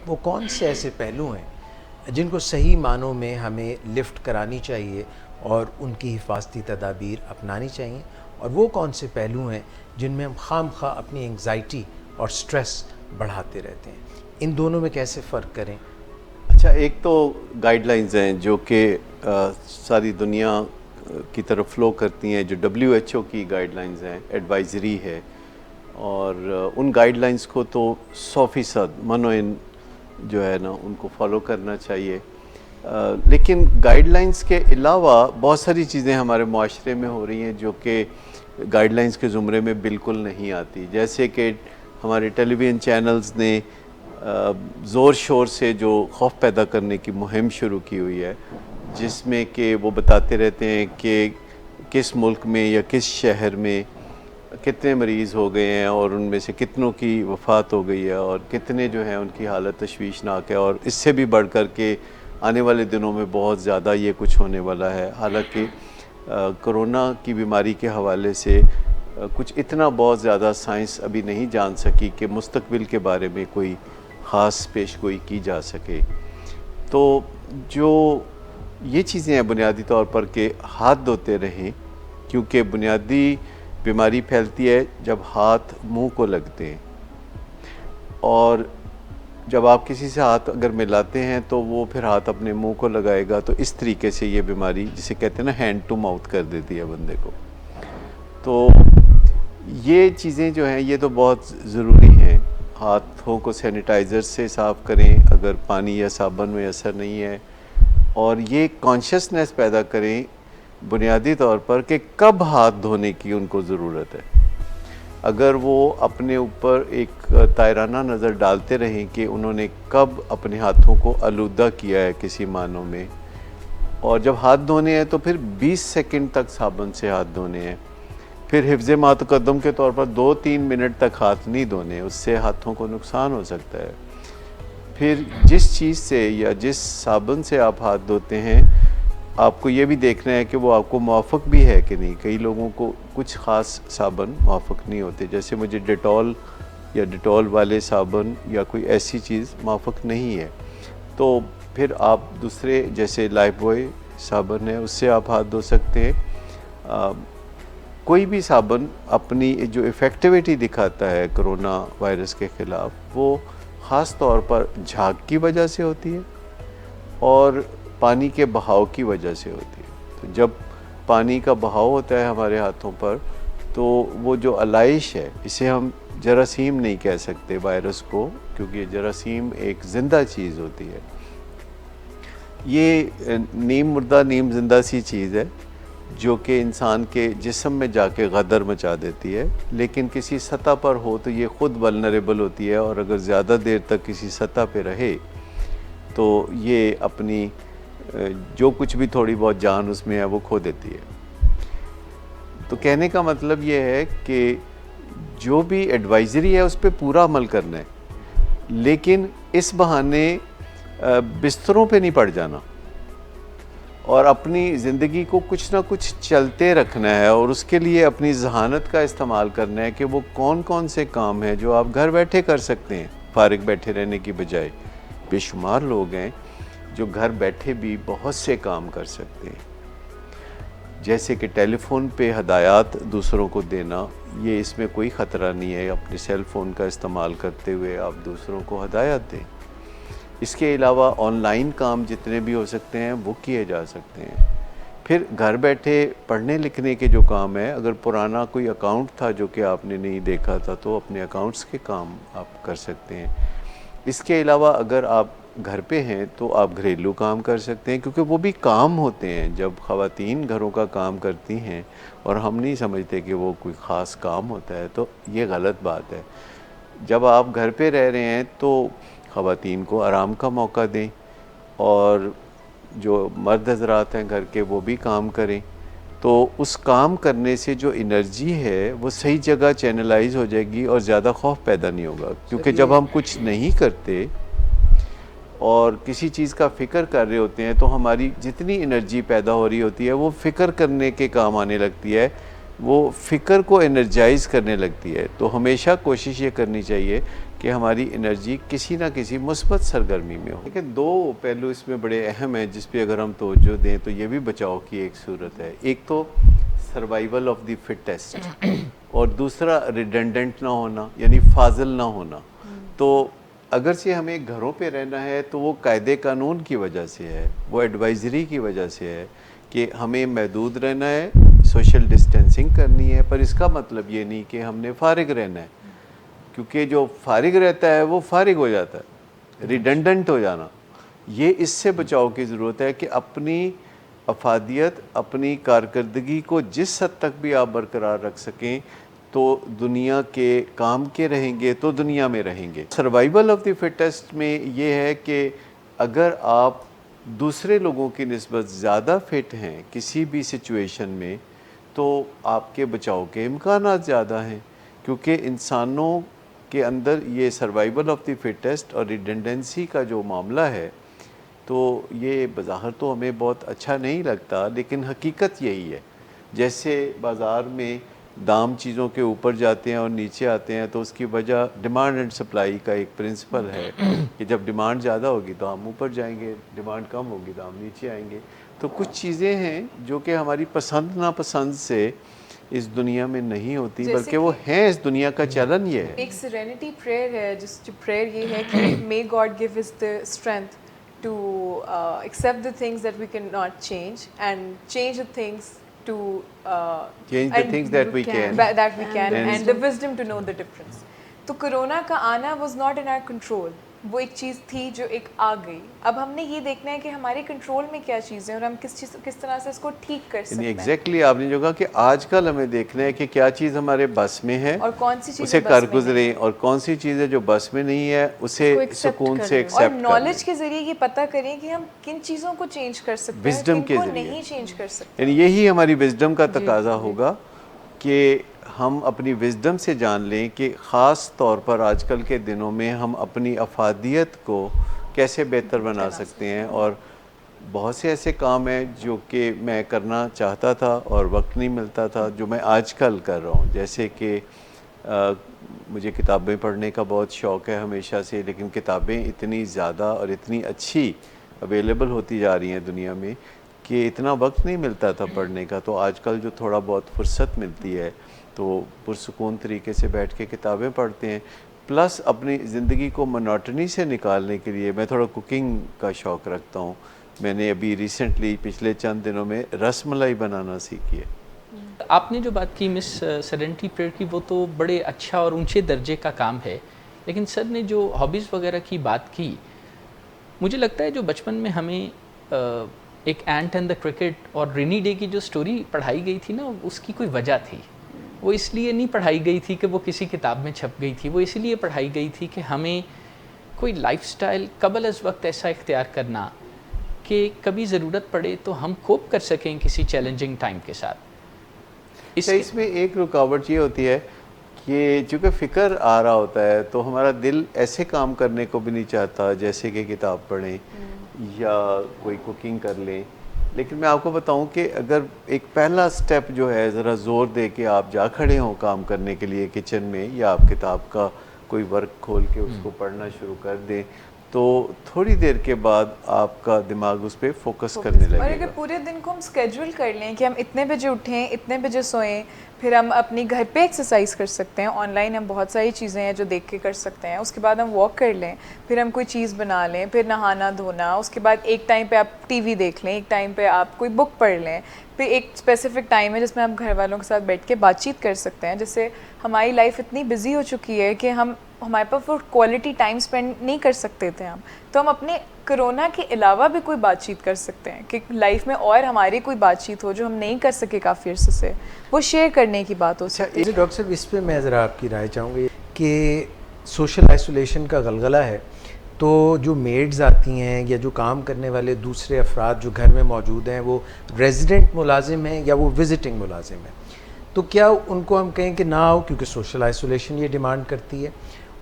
वो कौन से ऐसे पहलू हैं जिनको सही मानों में हमें लिफ्ट करानी चाहिए और उनकी हिफाजती तदाबीर अपनानी चाहिए, और वो कौन से पहलू हैं जिनमें हम खामखा अपनी एंग्जाइटी और स्ट्रेस बढ़ाते रहते हैं? इन दोनों में कैसे फ़र्क करें? अच्छा, एक तो गाइडलाइंस हैं जो कि सारी दुनिया की तरफ फ़्लो करती हैं, जो WHO की गाइडलाइंस हैं, एडवाइज़री है। और उन गाइडलाइंस को तो 100% मनोइन जो है ना उनको फॉलो करना चाहिए। लेकिन गाइडलाइंस के अलावा बहुत सारी चीज़ें हमारे माशरे में हो रही हैं जो कि गाइडलाइंस के ज़ुमरे में बिल्कुल नहीं आती। जैसे कि हमारे टेलीविज़न चैनल्स ने ज़ोर शोर से जो खौफ पैदा करने की मुहिम शुरू की हुई है, जिसमें कि वो बताते रहते हैं कि किस मुल्क में या किस शहर में कितने मरीज़ हो गए हैं और उनमें से कितनों की वफ़ात हो गई है और कितने जो हैं उनकी हालत तशवीशनाक है, और इससे भी बढ़ कर के आने वाले दिनों में बहुत ज़्यादा ये कुछ होने वाला है। हालांकि कोरोना की बीमारी के हवाले से कुछ इतना बहुत ज़्यादा साइंस अभी नहीं जान सकी कि मुस्तकबिल के बारे में कोई ख़ास पेशगोई की जा सके। तो जो ये चीज़ें हैं बुनियादी तौर पर कि हाथ धोते रहें, क्योंकि बुनियादी बीमारी फैलती है जब हाथ मुंह को लगते हैं, और जब आप किसी से हाथ अगर मिलाते हैं तो वो फिर हाथ अपने मुंह को लगाएगा, तो इस तरीके से ये बीमारी, जिसे कहते हैं ना, हैंड टू माउथ कर देती है बंदे को। तो ये चीज़ें जो हैं ये तो बहुत ज़रूरी हैं। हाथों को सैनिटाइज़र से साफ़ करें अगर पानी या साबुन में असर नहीं है, और ये कॉन्शियसनेस पैदा करें बुनियादी तौर पर कि कब हाथ धोने की उनको ज़रूरत है। अगर वो अपने ऊपर एक तायराना नज़र डालते रहें कि उन्होंने कब अपने हाथों को आलूदा किया है किसी मानों में, और जब हाथ धोने हैं तो फिर 20 सेकंड तक साबुन से हाथ धोने हैं, फिर हिफ्ज़ मा तक़द्दुम के तौर पर 2-3 मिनट तक हाथ नहीं धोने, उससे हाथों को नुकसान हो सकता है। फिर जिस चीज़ से या जिस साबुन से आप हाथ धोते हैं, आपको ये भी देखना है कि वो आपको मुआफ़िक भी है कि नहीं। कई लोगों को कुछ ख़ास साबुन मुआफ़िक नहीं होते, जैसे मुझे डेटॉल या डेटॉल वाले साबुन या कोई ऐसी चीज़ मुआफ़िक नहीं है, तो फिर आप दूसरे जैसे लाइफबॉय साबुन है उससे आप हाथ धो सकते हैं। कोई भी साबुन अपनी जो इफ़ेक्टिविटी दिखाता है कोरोना वायरस के ख़िलाफ़, वो ख़ास तौर पर झाग की वजह से होती है और पानी के बहाव की वजह से होती है। तो जब पानी का बहाव होता है हमारे हाथों पर, तो वो जो अलाइश है, इसे हम जरासीम नहीं कह सकते वायरस को, क्योंकि जरासीम एक ज़िंदा चीज़ होती है। ये नीम मुर्दा नीम ज़िंदा सी चीज़ है जो कि इंसान के जिस्म में जाके गदर मचा देती है, लेकिन किसी सतह पर हो तो ये ख़ुद वल्नरेबल होती है, और अगर ज़्यादा देर तक किसी सतह पे रहे तो ये अपनी जो कुछ भी थोड़ी बहुत जान उसमें है वो खो देती है। तो कहने का मतलब ये है कि जो भी एडवाइज़री है उस पर पूरा अमल करना है, लेकिन इस बहाने बिस्तरों पे नहीं पड़ जाना, और अपनी ज़िंदगी को कुछ ना कुछ चलते रखना है, और उसके लिए अपनी ज़हानत का इस्तेमाल करना है कि वो कौन कौन से काम हैं जो आप घर बैठे कर सकते हैं फारिग बैठे रहने की बजाय। बेशुमार लोग हैं जो घर बैठे भी बहुत से काम कर सकते हैं, जैसे कि टेलीफोन पे हदायत दूसरों को देना, ये इसमें कोई ख़तरा नहीं है। अपने सेल फ़ोन का इस्तेमाल करते हुए आप दूसरों को हदायत दें। इसके अलावा ऑनलाइन काम जितने भी हो सकते हैं वो किए जा सकते हैं। फिर घर बैठे पढ़ने लिखने के जो काम है, अगर पुराना कोई अकाउंट था जो कि आपने नहीं देखा था, तो अपने अकाउंट्स के काम आप कर सकते हैं। इसके अलावा अगर आप घर पे हैं तो आप घरेलू काम कर सकते हैं, क्योंकि वो भी काम होते हैं। जब ख़वातीन घरों का काम करती हैं और हम नहीं समझते कि वो कोई ख़ास काम होता है, तो ये गलत बात है। जब आप घर पे रह रहे हैं तो ख़वातीन को आराम का मौका दें, और जो मर्द हज़रात हैं घर के वो भी काम करें, तो उस काम करने से जो एनर्जी है वो सही जगह चैनलाइज हो जाएगी और ज़्यादा खौफ पैदा नहीं होगा। क्योंकि जब हम कुछ नहीं करते और किसी चीज़ का फ़िक्र कर रहे होते हैं, तो हमारी जितनी एनर्जी पैदा हो रही होती है वो फ़िक्र करने के काम आने लगती है, वो फ़िक्र को एनर्जाइज़ करने लगती है। तो हमेशा कोशिश ये करनी चाहिए कि हमारी एनर्जी किसी ना किसी मुस्बत सरगर्मी में हो। लेकिन दो पहलू इसमें बड़े अहम हैं जिस पे अगर हम तवज्जो दें तो ये भी बचाव की एक सूरत है। एक तो सर्वाइवल ऑफ द फिटेस्ट और दूसरा रिडेंडेंट ना होना, यानी फाजिल ना होना। तो अगर से हमें घरों पे रहना है तो वो कायदे कानून की वजह से है, वो एडवाइजरी की वजह से है कि हमें महदूद रहना है, सोशल डिस्टेंसिंग करनी है, पर इसका मतलब ये नहीं कि हमने फारिग रहना है, क्योंकि जो फारिग रहता है वो फारिग हो जाता है, रिडेंडेंट हो जाना। ये इससे बचाव की ज़रूरत है कि अपनी अफादियत, अपनी कारकर्दगी को जिस हद तक भी आप बरकरार रख सकें तो दुनिया के काम के रहेंगे तो दुनिया में रहेंगे। सर्वाइवल ऑफ द फिटेस्ट में ये है कि अगर आप दूसरे लोगों की निस्बत ज़्यादा फिट हैं किसी भी सिचुएशन में तो आपके बचाव के इम्कानात ज़्यादा हैं, क्योंकि इंसानों के अंदर ये सर्वाइवल ऑफ द फिटेस्ट और रिडेंडेंसी का जो मामला है तो ये बज़ाहिर तो हमें बहुत अच्छा नहीं लगता, लेकिन हकीकत यही है। जैसे बाज़ार में दाम चीज़ों के ऊपर जाते हैं और नीचे आते हैं तो उसकी वजह डिमांड एंड सप्लाई का एक प्रिंसिपल है कि जब डिमांड ज़्यादा होगी तो हम ऊपर जाएंगे, डिमांड कम होगी तो हम नीचे आएंगे। तो कुछ चीज़ें हैं जो कि हमारी पसंद नापसंद से इस दुनिया में नहीं होती, बल्कि वो हैं इस दुनिया का चलन ये है। एक सेरेनिटी प्रेयर है जिस प्रेयर ये है कि may God give us the strength to accept the things that we cannot change and change the things to change the things that we can and the wisdom to know the difference. तो corona का आना was not in our control, वो एक चीज़ थी जो एक आ गई। अब हमने ये देखना है कि हमारे कंट्रोल में क्या चीज़ें और हम किस तरह से इसको ठीक कर सकते हैं। एग्जैक्टली आपने जो कहा कि आजकल हमें देखना है कि क्या चीज़ हमारे बस में है और कौन सी चीज़ उसे कर गुजरें और कौन सी चीज़ है जो बस में नहीं है उसे सुकून से एक्सेप्ट और नॉलेज के जरिए ये पता करें कि हम किन चीज़ों को चेंज कर सकते हैं, विजडम के जरिए नहीं चेंज कर सकते। यानी यही हमारी विजडम का तकाजा होगा कि हम अपनी विजडम से जान लें कि ख़ास तौर पर आजकल के दिनों में हम अपनी अफादियत को कैसे बेहतर बना सकते हैं। और बहुत से ऐसे काम हैं जो कि मैं करना चाहता था और वक्त नहीं मिलता था, जो मैं आजकल कर रहा हूँ। जैसे कि मुझे किताबें पढ़ने का बहुत शौक़ है हमेशा से, लेकिन किताबें इतनी ज़्यादा और इतनी अच्छी अवेलेबल होती जा रही हैं दुनिया में कि इतना वक्त नहीं मिलता था पढ़ने का। तो आजकल जो थोड़ा बहुत फुर्सत मिलती है तो पुरसुकून तरीके से बैठ के किताबें पढ़ते हैं। प्लस अपनी ज़िंदगी को मोनोटनी से निकालने के लिए मैं थोड़ा कुकिंग का शौक़ रखता हूँ। मैंने अभी रिसेंटली पिछले चंद दिनों में रसमलाई बनाना सीखी है। आपने जो बात की मिस सेरेनिटी प्रेयर की, वो तो बड़े अच्छा और ऊंचे दर्जे का काम है, लेकिन सर ने जो हॉबीज़ वगैरह की बात की, मुझे लगता है जो बचपन में हमें एक एंट एंड द क्रिकेट और रेनी डे की जो स्टोरी पढ़ाई गई थी ना, उसकी कोई वजह थी। वो इसलिए नहीं पढ़ाई गई थी कि वो किसी किताब में छप गई थी, वो इसलिए पढ़ाई गई थी कि हमें कोई लाइफस्टाइल कबल अज़ वक्त ऐसा इख्तियार करना कि कभी ज़रूरत पड़े तो हम कोप कर सकें किसी चैलेंजिंग टाइम के साथ। इसमें एक रुकावट ये होती है कि चूँकि फ़िक्र आ रहा होता है तो हमारा दिल ऐसे काम करने को भी नहीं चाहता जैसे कि किताब पढ़ें या कोई कुकिंग कर लें। लेकिन मैं आपको बताऊं कि अगर एक पहला स्टेप जो है ज़रा ज़ोर दे के आप जा खड़े हों काम करने के लिए किचन में, या आप किताब का कोई वर्क खोल के उसको पढ़ना शुरू कर दें, तो थोड़ी देर के बाद आपका दिमाग उस पर फोकस करने लगेगा। और अगर पूरे दिन को हम स्केड्यूल कर लें कि हम इतने बजे उठें, इतने बजे सोएं, फिर हम अपनी घर पे एक्सरसाइज कर सकते हैं। ऑनलाइन हम बहुत सारी चीज़ें हैं जो देख के कर सकते हैं। उसके बाद हम वॉक कर लें, फिर हम कोई चीज़ बना लें, फिर नहाना धोना, उसके बाद एक टाइम पे आप टीवी देख लें, एक टाइम पे आप कोई बुक पढ़ लें, फिर एक स्पेसिफिक टाइम है जिसमें आप घर वालों के साथ बैठ के बातचीत कर सकते हैं। जिससे हमारी लाइफ इतनी बिजी हो चुकी है कि हमारे पास वो क्वालिटी टाइम स्पेंड नहीं कर सकते थे हम, तो हम अपने कोरोना के अलावा भी कोई बातचीत कर सकते हैं कि लाइफ में और हमारी कोई बातचीत हो जो हम नहीं कर सके काफ़ी अर्से से, वो शेयर करने की बात हो सकती है। डॉक्टर साहब, इस पे मैं ज़रा आपकी राय चाहूँगी कि सोशल आइसोलेशन का गलगला है, तो जो मेड्स आती हैं या जो काम करने वाले दूसरे अफराद जो घर में मौजूद हैं वो रेजिडेंट मुलाजिम हैं या वो विजिटिंग मुलाजिम हैं, तो क्या उनको हम कहें कि ना आओ क्योंकि सोशल आइसोलेशन ये डिमांड करती है,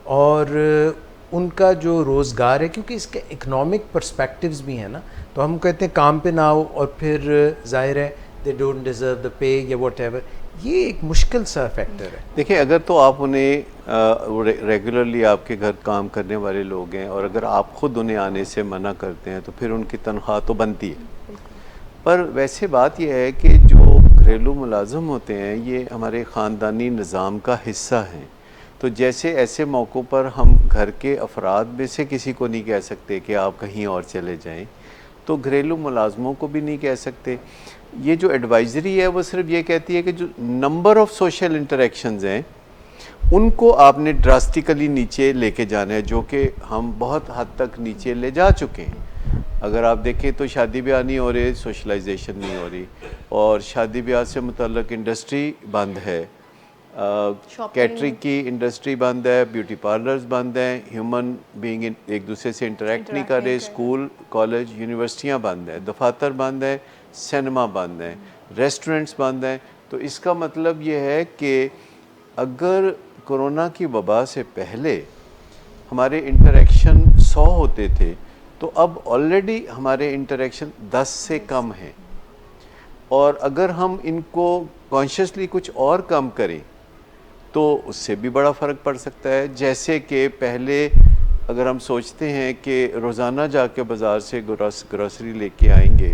और उनका जो रोज़गार है, क्योंकि इसके इकनॉमिक पर्सपेक्टिव्स भी हैं ना, तो हम कहते हैं काम पे ना आओ और फिर जाहिर है they don't deserve the pay या वट एवर, ये एक मुश्किल सा फैक्टर है। देखिए, अगर तो आप उन्हें रेगुलरली आपके घर काम करने वाले लोग हैं और अगर आप खुद उन्हें आने से मना करते हैं तो फिर उनकी तनख्वाह तो बनती है। पर वैसे बात यह है कि जो घरेलू मुलाज़िम होते हैं ये हमारे ख़ानदानी निज़ाम का हिस्सा हैं। तो जैसे ऐसे मौक़ों पर हम घर के अफराद में से किसी को नहीं कह सकते कि आप कहीं और चले जाएं, तो घरेलू मुलाज़मों को भी नहीं कह सकते। ये जो एडवाइज़री है वो सिर्फ ये कहती है कि जो नंबर ऑफ़ सोशल इंटरेक्शंस हैं उनको आपने ड्रास्टिकली नीचे लेके जाना है, जो कि हम बहुत हद तक नीचे ले जा चुके हैं। अगर आप देखें तो शादी ब्याह नहीं हो रहे, सोशलाइजेशन नहीं हो रही, और शादी ब्याह से मुतल्लक इंडस्ट्री बंद है, कैटरिंग की इंडस्ट्री बंद है, ब्यूटी पार्लर्स बंद हैं, ह्यूमन बीइंग एक दूसरे से इंटरेक्ट नहीं कर रहे, स्कूल कॉलेज यूनिवर्सिटियाँ बंद हैं, दफातर बंद हैं, सिनेमा बंद हैं, रेस्टोरेंट्स बंद हैं। तो इसका मतलब ये है कि अगर कोरोना की वबा से पहले हमारे इंटरेक्शन 100 होते थे तो अब ऑलरेडी हमारे इंटरेक्शन 10 से कम हैं, और अगर हम इनको कॉन्शियसली कुछ और कम करें तो उससे भी बड़ा फ़र्क पड़ सकता है। जैसे कि पहले अगर हम सोचते हैं कि रोज़ाना जाके बाज़ार से ग्रॉसरी लेके आएंगे,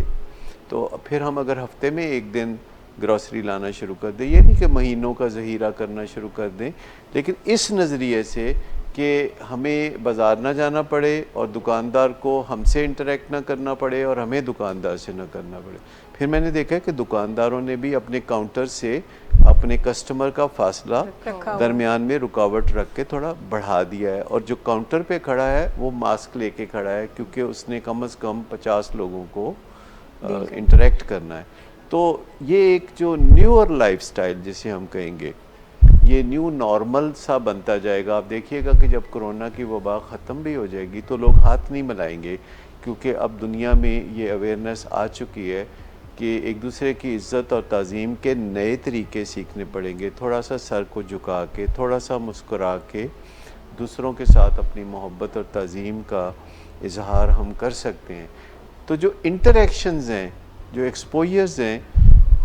तो फिर हम अगर हफ्ते में एक दिन ग्रॉसरी लाना शुरू कर दें, ये नहीं कि महीनों का ज़हीरा करना शुरू कर दें, लेकिन इस नज़रिए से कि हमें बाज़ार ना जाना पड़े और दुकानदार को हमसे इंटरेक्ट ना करना पड़े और हमें दुकानदार से ना करना पड़े। फिर मैंने देखा कि दुकानदारों ने भी अपने काउंटर से अपने कस्टमर का फासला दरमियान में रुकावट रख के थोड़ा बढ़ा दिया है, और जो काउंटर पे खड़ा है वो मास्क लेके खड़ा है क्योंकि उसने कम से कम 50 लोगों को इंटरेक्ट करना है। तो ये एक जो न्यूअर लाइफस्टाइल जिसे हम कहेंगे, ये न्यू नॉर्मल सा बनता जाएगा। आप देखिएगा कि जब कोरोना की वबा ख़त्म भी हो जाएगी तो लोग हाथ नहीं मिलाएंगे, क्योंकि अब दुनिया में ये अवेयरनेस आ चुकी है कि एक दूसरे की इज़्ज़त और ताज़ीम के नए तरीके सीखने पड़ेंगे। थोड़ा सा सर को झुका के, थोड़ा सा मुस्कुरा के दूसरों के साथ अपनी मोहब्बत और ताज़ीम का इजहार हम कर सकते हैं। तो जो इंटरेक्शंस हैं, जो एक्सपोजर्स हैं,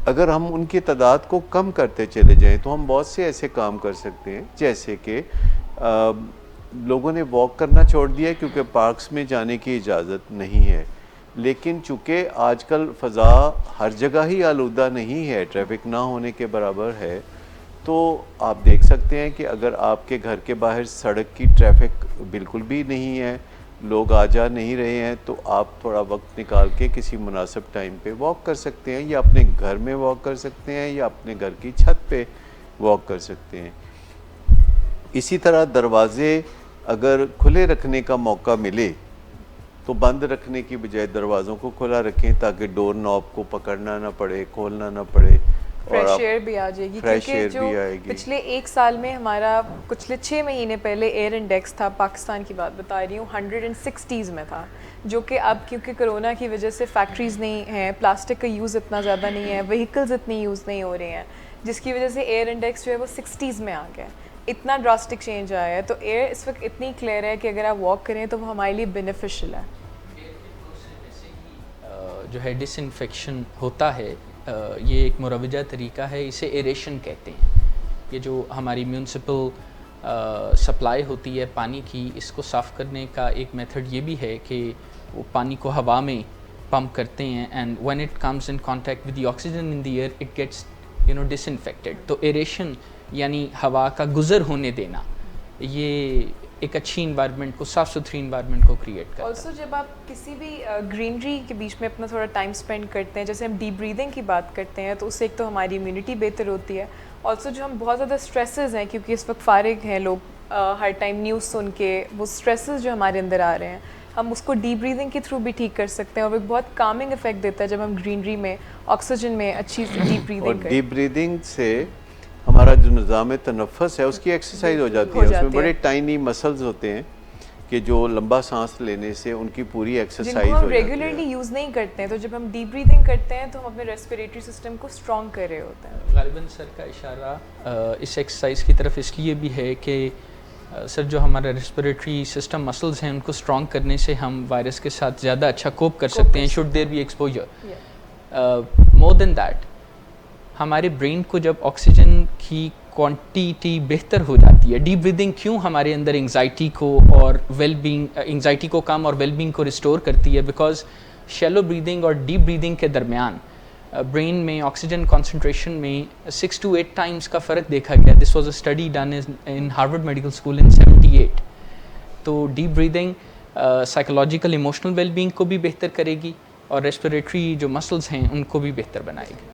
अगर हम उनकी तादाद को कम करते चले जाएं तो हम बहुत से ऐसे काम कर सकते हैं, जैसे कि लोगों ने वॉक करना छोड़ दिया क्योंकि पार्क्स में जाने की इजाज़त नहीं है, लेकिन चूँकि आजकल फ़ज़ा हर जगह ही आलूदा नहीं है, ट्रैफिक ना होने के बराबर है, तो आप देख सकते हैं कि अगर आपके घर के बाहर सड़क की ट्रैफिक बिल्कुल भी नहीं है, लोग आ जा नहीं रहे हैं, तो आप थोड़ा वक्त निकाल के किसी मुनासिब टाइम पे वॉक कर सकते हैं, या अपने घर में वॉक कर सकते हैं, या अपने घर की छत पे वॉक कर सकते हैं। इसी तरह दरवाज़े अगर खुले रखने का मौका मिले तो बंद रखने की बजाय दरवाज़ों को खुला रखें, ताकि डोर नॉब को पकड़ना ना पड़े, खोलना ना पड़े, फ्रेश एयर भी आ जाएगी। फ्रेश क्योंकि एयर जो भी आएगी। पिछले 1 साल में हमारा पिछले 6 महीने पहले एयर इंडेक्स था, पाकिस्तान की बात बता रही हूँ, 160s में था, जो कि अब क्योंकि कोरोना की वजह से फैक्ट्रीज़ नहीं हैं, प्लास्टिक का यूज़ इतना ज़्यादा नहीं है, व्हीकल्स इतनी यूज़ नहीं हो रहे हैं, जिसकी वजह से एयर इंडेक्स जो है वो 60s में आ गया। इतना ड्रास्टिक चेंज आया है, तो एयर इस वक्त इतनी क्लियर है कि अगर आप वॉक करें तो वो हमारे लिए बेनिफिशियल है। जो है डिसइंफेक्शन होता है, ये एक मुरवजा तरीका है, इसे एरेशन कहते हैं। ये जो हमारी म्यूनसिपल सप्लाई होती है पानी की, इसको साफ़ करने का एक मेथड ये भी है कि वो पानी को हवा में पंप करते हैं, and when it comes in contact with the oxygen in the air it gets disinfected. तो एरेशन यानी हवा का गुज़र होने देना, ये एक अच्छी इन्वायरमेंट को, साफ़ सुथरी इन्वायरमेंट को क्रिएट करता है। ऑल्सो जब आप किसी भी ग्रीनरी के बीच में अपना थोड़ा टाइम स्पेंड करते हैं, जैसे हम डीप ब्रीदिंग की बात करते हैं, तो उससे एक तो हमारी इम्यूनिटी बेहतर होती है। ऑल्सो जो हम बहुत ज़्यादा स्ट्रेसेस हैं, क्योंकि इस वक्त फारिग हैं लोग, हर टाइम न्यूज़ सुन के, वो स्ट्रेसेस जो हमारे अंदर आ रहे हैं, हम उसको डीप ब्रीदिंग के थ्रू भी ठीक कर सकते हैं, और वो एक बहुत कामिंग इफेक्ट देता है जब हम ग्रीनरी में ऑक्सीजन में अच्छी डीप ब्रीदिंग करें। डीप ब्रीदिंग से हमारा जो निज़ाम तनफ़्फ़ुस है उसकी एक्सरसाइज हो जाती है। उसमें बड़े टाइनी मसल्स होते हैं कि जो लंबा सांस लेने से उनकी पूरी एक्सरसाइज हो जाती है। रेगुलरली यूज़ नहीं करते हैं, तो जब हम डीप ब्रीदिंग करते हैं तो हम अपने रेस्पिरेटरी सिस्टम को स्ट्रॉन्ग कर रहे होते हैं। गालिबन सर का इशारा इस एक्सरसाइज की तरफ इसलिए भी है कि सर जो हमारा रेस्पिरेटरी सिस्टम मसल्स हैं उनको स्ट्रॉन्ग करने से हम वायरस के साथ ज़्यादा अच्छा कोप कर सकते हैं, should there be exposure. More than that, हमारे ब्रेन को जब ऑक्सीजन की क्वांटिटी बेहतर हो जाती है, डीप ब्रीदिंग क्यों हमारे अंदर एंग्जाइटी को और वेलबींग, एंग्जाइटी को कम और वेलबींग को रिस्टोर करती है, बिकॉज शैलो ब्रीदिंग और डीप ब्रीदिंग के दरमियान ब्रेन में ऑक्सीजन कंसंट्रेशन में 6 to 8 टाइम्स का फ़र्क देखा गया। This was a study done in Harvard medical school इन 78। तो deep breathing psychological emotional wellbeing को भी बेहतर करेगी और रेस्पिरेटरी जो मसल्स हैं उनको भी बेहतर बनाएगी।